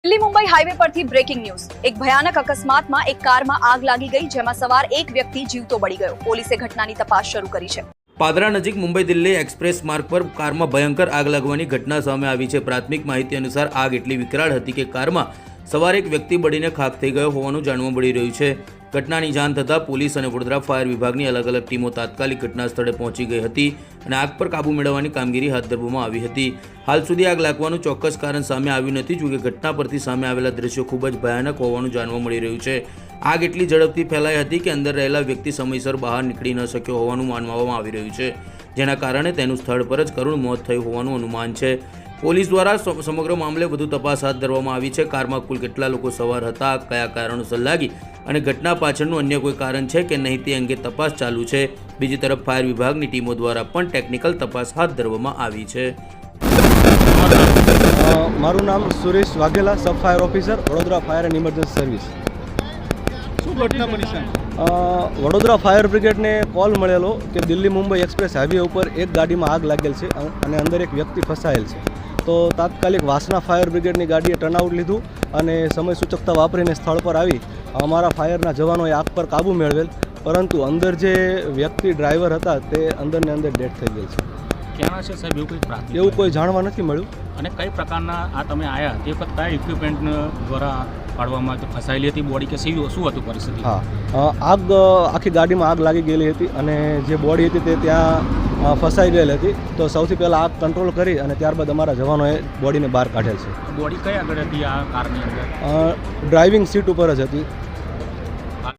Delhi Mumbai highway પરથી breaking news. એક ભયાનક અકસ્માતમાં એક કારમાં આગ લાગી ગઈ, જેમાં સવાર એક વ્યક્તિ જીવતો બળી ગયો। પોલીસે ઘટનાની તપાસ શરૂ કરી છે। પાદરા નજીક મુંબઈ દિલ્હી એક્સપ્રેસ માર્ગ પર કારમાં ભયંકર આગ લાગવાની ઘટના સામે આવી છે। પ્રાથમિક માહિતી અનુસાર આગ એટલી વિકરાળ હતી કે કારમાં સવાર એક વ્યક્તિ બળીને ખાખ થઈ ગયો હોવાનું જાણવા મળી રહ્યું છે। ઘટનાની જાણ થતાં પોલીસ અને વડોદરા ફાયર વિભાગની અલગ અલગ ટીમો તાત્કાલિક ઘટના સ્થળે પહોંચી ગઈ હતી અને આગ પર કાબૂ મેળવવાની કામગીરી હાથ ધરવામાં આવી હતી। હાલ સુધી આગ લાગવાનું ચોક્કસ કારણ સામે આવ્યું નથી, જોકે ઘટના પરથી સામે આવેલા દ્રશ્યો ખૂબ જ ભયાનક હોવાનું જાણવા મળી રહ્યું છે। આગ એટલી ઝડપથી ફેલાઈ હતી કે અંદર રહેલા વ્યક્તિ સમયસર બહાર નીકળી ન શક્યો હોવાનું માનવામાં આવી રહ્યું છે, જેના કારણે તેનું સ્થળ પર જ કરુણ મોત થયું હોવાનું અનુમાન છે। પોલીસ દ્વારા સમગ્ર મામલે વધુ તપાસ હાથ ધરવામાં આવી છે। કારમાં કુલ કેટલા લોકો સવાર હતા, કયા કારણોસર લાગી અને ઘટના પાછળનું અન્ય કોઈ કારણ છે કે નહીં તે અંગે તપાસ ચાલુ છે। બીજી તરફ ફાયર વિભાગની ટીમો દ્વારા પણ ટેકનિકલ તપાસ હાથ ધરવામાં આવી છે। મારું નામ સુરેશ વાઘેલા, સબ fire officer, Vadodara fire and emergency service. શું ઘટના બની છે? વડોદરા ફાયર બ્રિગેડને કોલ મળેલો કે દિલ્હી મુંબઈ એક્સપ્રેસ હાઈવે ઉપર એક ગાડીમાં આગ લાગેલ છે અને અંદર એક વ્યક્તિ ફસાયેલ છે। તો તાત્કાલિક વાસના ફાયર બ્રિગેડની ગાડીએ ટર્નઆઉટ લીધું અને સમય સૂચકતા વાપરીને સ્થળ પર આવી અમારા ફાયરના જવાનોએ આગ પર કાબૂ મેળવેલ, પરંતુ અંદર જે વ્યક્તિ ડ્રાઈવર હતા તે અંદરને અંદર ડેથ થઈ ગયેલ છે। ક્યાંના છે સાહેબ, એવું કોઈ જાણવા નથી મળ્યું। અને કઈ પ્રકારના આ તમે આવ્યા તે વખત કયા ઇક્વિપમેન્ટ દ્વારા પાડવામાં ફસાયેલી હતી બોડી કે શું હતું પરિસ્થિતિ? હા, આગ આખી ગાડીમાં આગ લાગી ગયેલી હતી અને જે બોડી હતી તે ત્યાં ફસાઈ ગયેલી હતી। તો સૌથી પહેલાં આગ કંટ્રોલ કરી અને ત્યારબાદ અમારા જવાનોએ બોડીને બહાર કાઢેલ છે। બોડી કઈ આગળ હતી આ કારની અંદર? ડ્રાઇવિંગ સીટ ઉપર જ હતી।